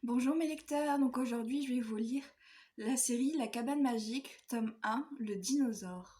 Bonjour mes lecteurs, donc aujourd'hui je vais vous lire la série La cabane magique, tome 1, le dinosaure.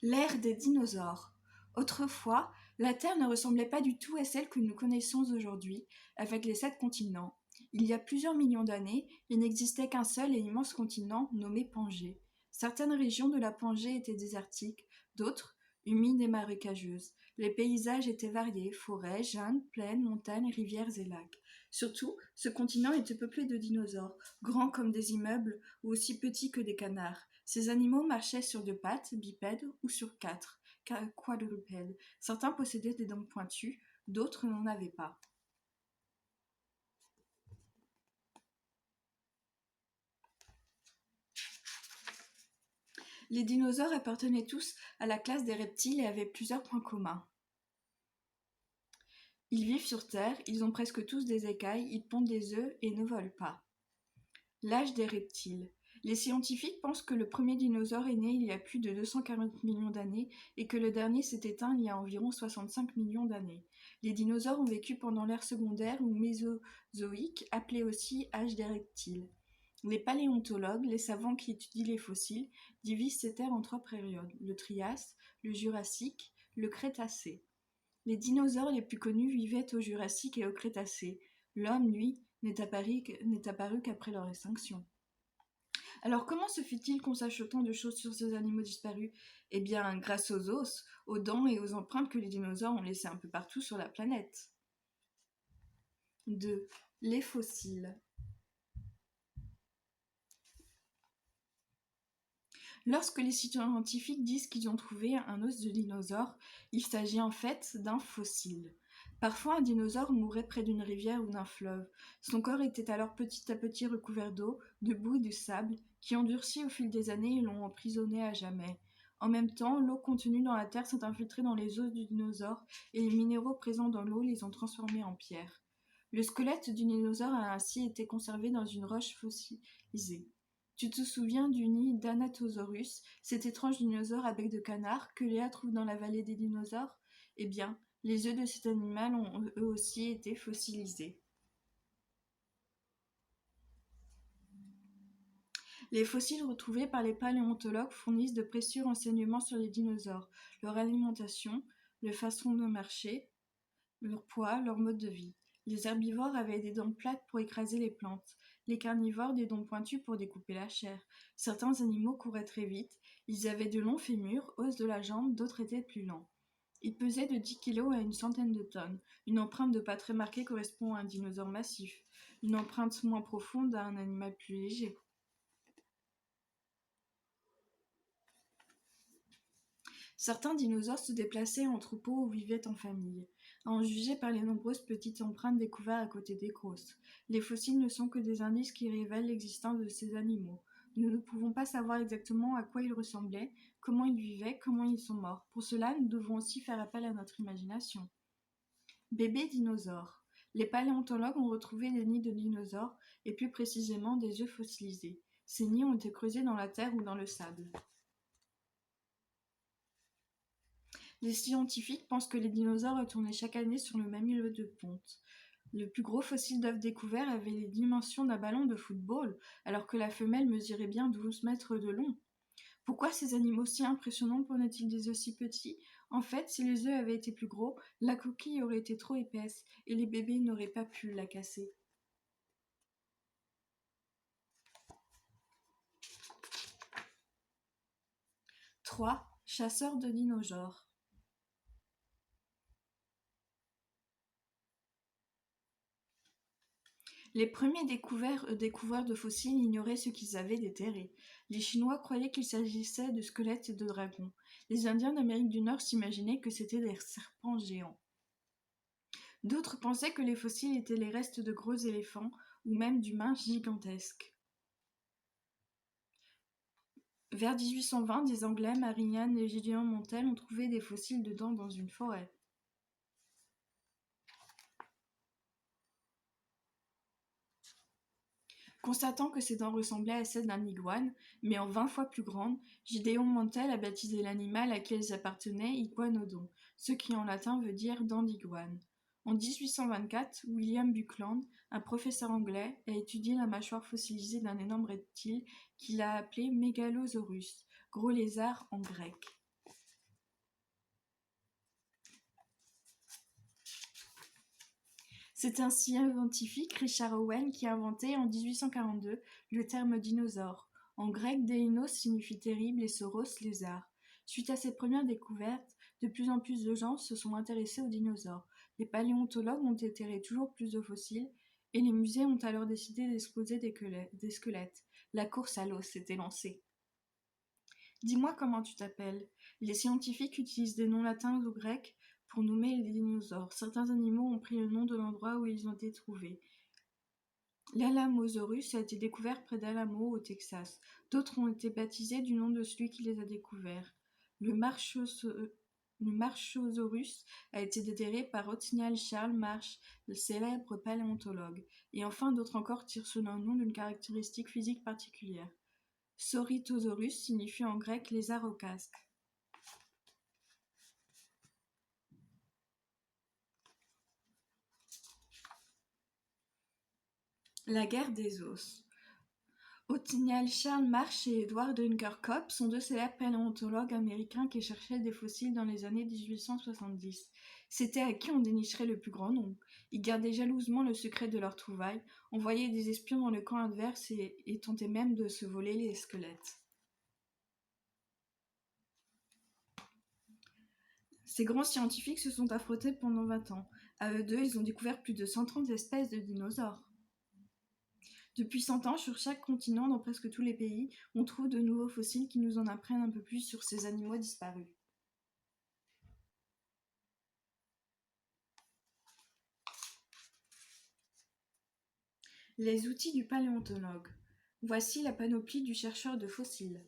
L'ère des dinosaures. Autrefois, la Terre ne ressemblait pas du tout à celle que nous connaissons aujourd'hui, avec les 7 continents. Il y a plusieurs millions d'années, il n'existait qu'un seul et immense continent nommé Pangée. Certaines régions de la Pangée étaient désertiques, d'autres humides et marécageuses. Les paysages étaient variés, forêts, jungles, plaines, montagnes, rivières et lacs. Surtout, ce continent était peuplé de dinosaures, grands comme des immeubles ou aussi petits que des canards. Ces animaux marchaient sur deux pattes, bipèdes ou sur quatre, quadrupèdes. Certains possédaient des dents pointues, d'autres n'en avaient pas. Les dinosaures appartenaient tous à la classe des reptiles et avaient plusieurs points communs. Ils vivent sur Terre, ils ont presque tous des écailles, ils pondent des œufs et ne volent pas. L'âge des reptiles. Les scientifiques pensent que le premier dinosaure est né il y a plus de 240 millions d'années et que le dernier s'est éteint il y a environ 65 millions d'années. Les dinosaures ont vécu pendant l'ère secondaire ou mésozoïque, appelée aussi âge des reptiles. Les paléontologues, les savants qui étudient les fossiles, divisent ces terres en 3 périodes, le Trias, le Jurassique, le Crétacé. Les dinosaures les plus connus vivaient au Jurassique et au Crétacé. L'homme, lui, n'est apparu qu'après leur extinction. Alors comment se fait-il qu'on sache autant de choses sur ces animaux disparus? Eh bien, grâce aux os, aux dents et aux empreintes que les dinosaures ont laissées un peu partout sur la planète. 2. Les fossiles. Lorsque les scientifiques disent qu'ils ont trouvé un os de dinosaure, il s'agit en fait d'un fossile. Parfois, un dinosaure mourait près d'une rivière ou d'un fleuve. Son corps était alors petit à petit recouvert d'eau, de boue et de sable, qui ont durci au fil des années et l'ont emprisonné à jamais. En même temps, l'eau contenue dans la terre s'est infiltrée dans les os du dinosaure et les minéraux présents dans l'eau les ont transformés en pierre. Le squelette du dinosaure a ainsi été conservé dans une roche fossilisée. Tu te souviens du nid d'Anatosaurus, cet étrange dinosaure à bec de canard que Léa trouve dans la vallée des dinosaures? Eh bien, les œufs de cet animal ont eux aussi été fossilisés. Les fossiles retrouvés par les paléontologues fournissent de précieux renseignements sur les dinosaures, leur alimentation, leur façon de marcher, leur poids, leur mode de vie. Les herbivores avaient des dents plates pour écraser les plantes, les carnivores des dents pointues pour découper la chair. Certains animaux couraient très vite, ils avaient de longs fémurs, os de la jambe, d'autres étaient plus lents. Ils pesaient de 10 kg à une centaine de tonnes. Une empreinte de pas très marquée correspond à un dinosaure massif, une empreinte moins profonde à un animal plus léger. Certains dinosaures se déplaçaient en troupeau ou vivaient en famille, à en juger par les nombreuses petites empreintes découvertes à côté des grosses. Les fossiles ne sont que des indices qui révèlent l'existence de ces animaux. Nous ne pouvons pas savoir exactement à quoi ils ressemblaient, comment ils vivaient, comment ils sont morts. Pour cela, nous devons aussi faire appel à notre imagination. Bébés dinosaures. Les paléontologues ont retrouvé des nids de dinosaures, et plus précisément des œufs fossilisés. Ces nids ont été creusés dans la terre ou dans le sable. Les scientifiques pensent que les dinosaures retournaient chaque année sur le même lieu de ponte. Le plus gros fossile d'œuf découvert avait les dimensions d'un ballon de football, alors que la femelle mesurait bien 12 mètres de long. Pourquoi ces animaux si impressionnants prenaient-ils des œufs si petits? En fait, si les œufs avaient été plus gros, la coquille aurait été trop épaisse et les bébés n'auraient pas pu la casser. 3. Chasseurs de dinosaures. Les premiers découvreurs de fossiles ignoraient ce qu'ils avaient déterré. Les Chinois croyaient qu'il s'agissait de squelettes de dragons. Les Indiens d'Amérique du Nord s'imaginaient que c'étaient des serpents géants. D'autres pensaient que les fossiles étaient les restes de gros éléphants ou même d'humains gigantesques. Vers 1820, des Anglais, Marianne et Gideon Mantell, ont trouvé des fossiles de dents dans une forêt. Constatant que ces dents ressemblaient à celles d'un iguane, mais en 20 fois plus grandes, Gideon Mantell a baptisé l'animal à qui elles appartenaient Iguanodon, ce qui en latin veut dire dent d'iguane. En 1824, William Buckland, un professeur anglais, a étudié la mâchoire fossilisée d'un énorme reptile qu'il a appelé Megalosaurus, gros lézard en grec. C'est un scientifique, Richard Owen, qui a inventé en 1842 le terme dinosaure. En grec, Deinos signifie terrible et sauros, lézard. Suite à ces premières découvertes, de plus en plus de gens se sont intéressés aux dinosaures. Les paléontologues ont déterré toujours plus de fossiles et les musées ont alors décidé d'exposer des squelettes. La course à l'os s'était lancée. Dis-moi comment tu t'appelles. Les scientifiques utilisent des noms latins ou grecs pour nommer les dinosaures. Certains animaux ont pris le nom de l'endroit où ils ont été trouvés. L'Alamosaurus a été découvert près d'Alamo, au Texas. D'autres ont été baptisés du nom de celui qui les a découverts. Le Marchosaurus a été déterré par Othniel Charles Marsh, le célèbre paléontologue. Et enfin, d'autres encore tirent ce nom d'une caractéristique physique particulière. Saurytosaurus signifie en grec lézard au casque. La guerre des os. Othniel Charles Marsh et Edward Dunker Cope sont deux célèbres paléontologues américains qui cherchaient des fossiles dans les années 1870. C'était à qui on dénicherait le plus grand nombre. Ils gardaient jalousement le secret de leur trouvaille, envoyaient des espions dans le camp adverse et tentaient même de se voler les squelettes. Ces grands scientifiques se sont affrontés pendant 20 ans. À eux deux, ils ont découvert plus de 130 espèces de dinosaures. Depuis 100 ans, sur chaque continent, dans presque tous les pays, on trouve de nouveaux fossiles qui nous en apprennent un peu plus sur ces animaux disparus. Les outils du paléontologue. Voici la panoplie du chercheur de fossiles.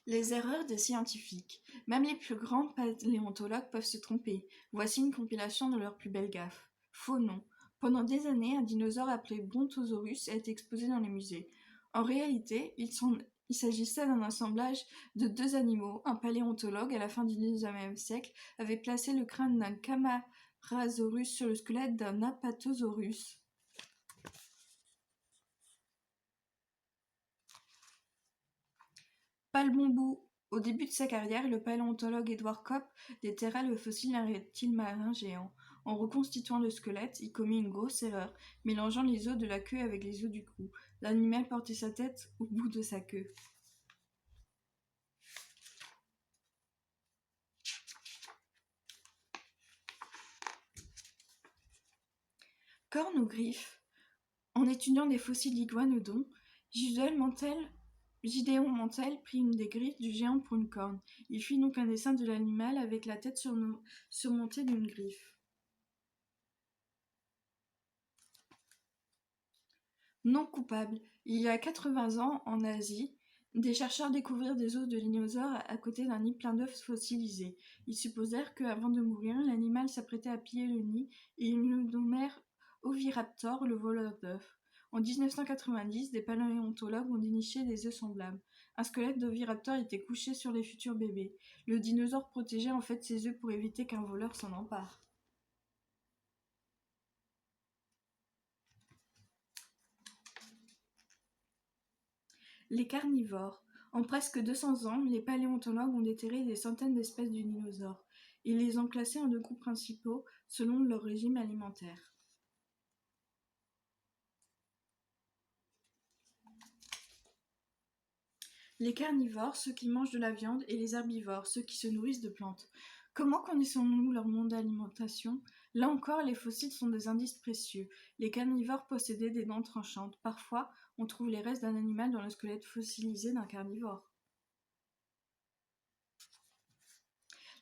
Les erreurs des scientifiques. Même les plus grands paléontologues peuvent se tromper. Voici une compilation de leurs plus belles gaffes. Faux nom. Pendant des années, un dinosaure appelé Brontosaurus a été exposé dans les musées. En réalité, il s'agissait d'un assemblage de deux animaux. Un paléontologue, à la fin du XIXe siècle, avait placé le crâne d'un Camarasaurus sur le squelette d'un Apatosaurus. Palbambou. Au début de sa carrière, le paléontologue Edward Cope déterra le fossile d'un reptile marin géant. En reconstituant le squelette, il commit une grosse erreur, mélangeant les os de la queue avec les os du cou. L'animal portait sa tête au bout de sa queue. Cornes ou griffes. En étudiant des fossiles d'iguanodon, Gideon Mantell prit une des griffes du géant pour une corne. Il fit donc un dessin de l'animal avec la tête surmontée d'une griffe. Non coupable. Il y a 80 ans, en Asie, des chercheurs découvrirent des os de dinosaures à côté d'un nid plein d'œufs fossilisés. Ils supposèrent qu'avant de mourir, l'animal s'apprêtait à piller le nid et ils le nommèrent Oviraptor, le voleur d'œufs. En 1990, des paléontologues ont déniché des œufs semblables. Un squelette d'Oviraptor était couché sur les futurs bébés. Le dinosaure protégeait en fait ses œufs pour éviter qu'un voleur s'en empare. Les carnivores. En presque 200 ans, les paléontologues ont déterré des centaines d'espèces de dinosaures. Ils les ont classées en deux groupes principaux selon leur régime alimentaire. Les carnivores, ceux qui mangent de la viande, et les herbivores, ceux qui se nourrissent de plantes. Comment connaissons-nous leur mode d'alimentation ? Là encore, les fossiles sont des indices précieux. Les carnivores possédaient des dents tranchantes. Parfois, on trouve les restes d'un animal dans le squelette fossilisé d'un carnivore.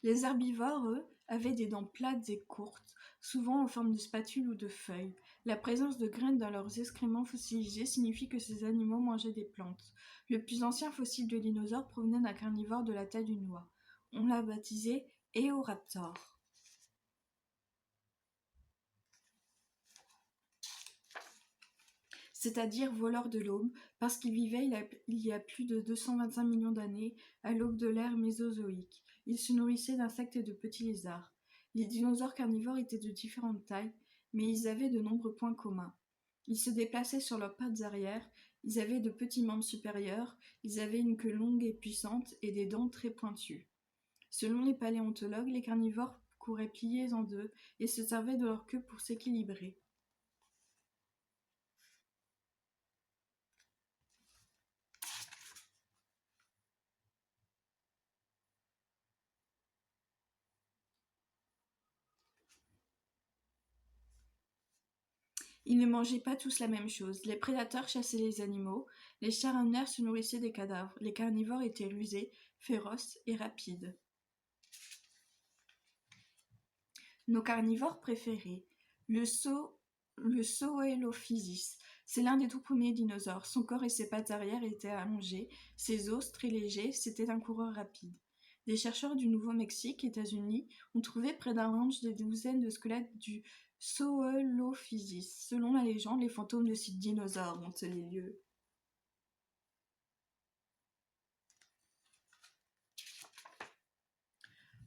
Les herbivores, eux, avaient des dents plates et courtes, souvent en forme de spatule ou de feuille. La présence de graines dans leurs excréments fossilisés signifie que ces animaux mangeaient des plantes. Le plus ancien fossile de dinosaure provenait d'un carnivore de la taille d'une oie. On l'a baptisé Eoraptor. C'est-à-dire voleur de l'aube, parce qu'il vivait il y a plus de 225 millions d'années, à l'aube de l'ère mésozoïque. Il se nourrissait d'insectes et de petits lézards. Les dinosaures carnivores étaient de différentes tailles, mais ils avaient de nombreux points communs. Ils se déplaçaient sur leurs pattes arrière, ils avaient de petits membres supérieurs, ils avaient une queue longue et puissante et des dents très pointues. Selon les paléontologues, les carnivores couraient pliés en deux et se servaient de leur queue pour s'équilibrer. Ils ne mangeaient pas tous la même chose. Les prédateurs chassaient les animaux, les charognards se nourrissaient des cadavres, les carnivores étaient rusés, féroces et rapides. Nos carnivores préférés. Le Sahelanthropus. C'est l'un des tout premiers dinosaures. Son corps et ses pattes arrière étaient allongés, ses os, très légers, c'était un coureur rapide. Des chercheurs du Nouveau-Mexique, États-Unis, ont trouvé près d'un ranch des douzaines de squelettes du Sahelanthropus. Selon la légende, les fantômes de ces dinosaures hantent les lieux.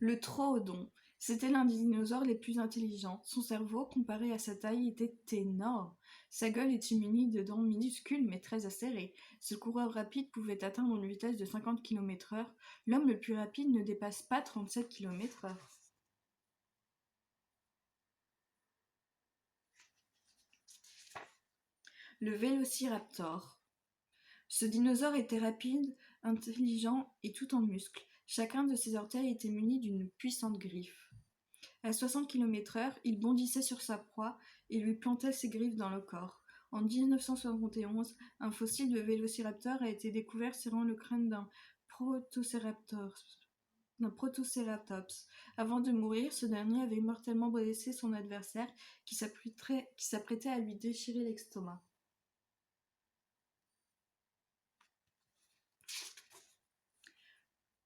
Le troodon. C'était l'un des dinosaures les plus intelligents. Son cerveau, comparé à sa taille, était énorme. Sa gueule était munie de dents minuscules mais très acérées. Ce coureur rapide pouvait atteindre une vitesse de 50 km/h. L'homme le plus rapide ne dépasse pas 37 km/h. Le vélociraptor. Ce dinosaure était rapide, intelligent et tout en muscles. Chacun de ses orteils était muni d'une puissante griffe. À 60 km/h, il bondissait sur sa proie et lui plantait ses griffes dans le corps. En 1971, un fossile de vélociraptor a été découvert serrant le crâne d'un protocératops. Avant de mourir, ce dernier avait mortellement blessé son adversaire qui s'apprêtait à lui déchirer l'estomac.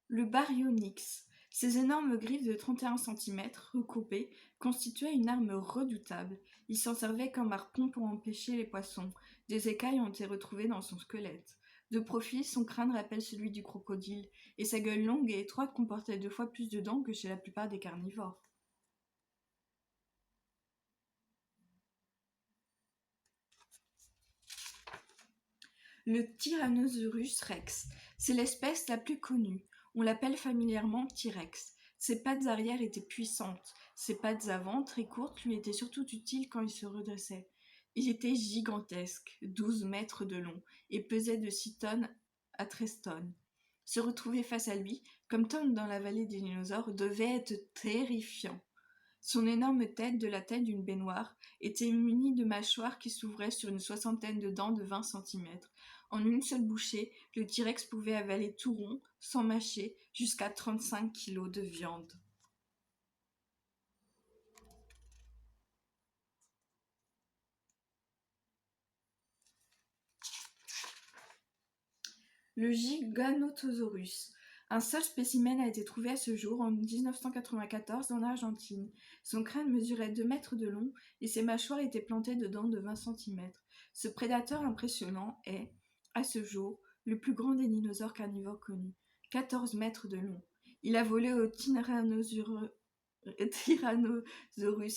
Le baryonyx. Ses énormes griffes de 31 cm, recoupées, constituaient une arme redoutable. Il s'en servait comme harpon pour empêcher les poissons. Des écailles ont été retrouvées dans son squelette. De profil, son crâne rappelle celui du crocodile, et sa gueule longue et étroite comportait 2 fois plus de dents que chez la plupart des carnivores. Le Tyrannosaurus rex. C'est l'espèce la plus connue. On l'appelle familièrement T-Rex. Ses pattes arrière étaient puissantes. Ses pattes avant, très courtes, lui étaient surtout utiles quand il se redressait. Il était gigantesque, 12 mètres de long, et pesait de 6 tonnes à 13 tonnes. Se retrouver face à lui, comme Tom dans la vallée des dinosaures, devait être terrifiant. Son énorme tête, de la taille d'une baignoire, était munie de mâchoires qui s'ouvraient sur une soixantaine de dents de 20 cm. En une seule bouchée, le T-Rex pouvait avaler tout rond, sans mâcher, jusqu'à 35 kg de viande. Le Giganotosaurus. Un seul spécimen a été trouvé à ce jour, en 1994, en Argentine. Son crâne mesurait 2 mètres de long et ses mâchoires étaient plantées de dents de 20 cm. Ce prédateur impressionnant est, à ce jour, le plus grand des dinosaures carnivores connus, 14 mètres de long. Il a volé au Tyrannosaurus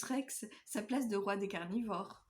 rex sa place de roi des carnivores.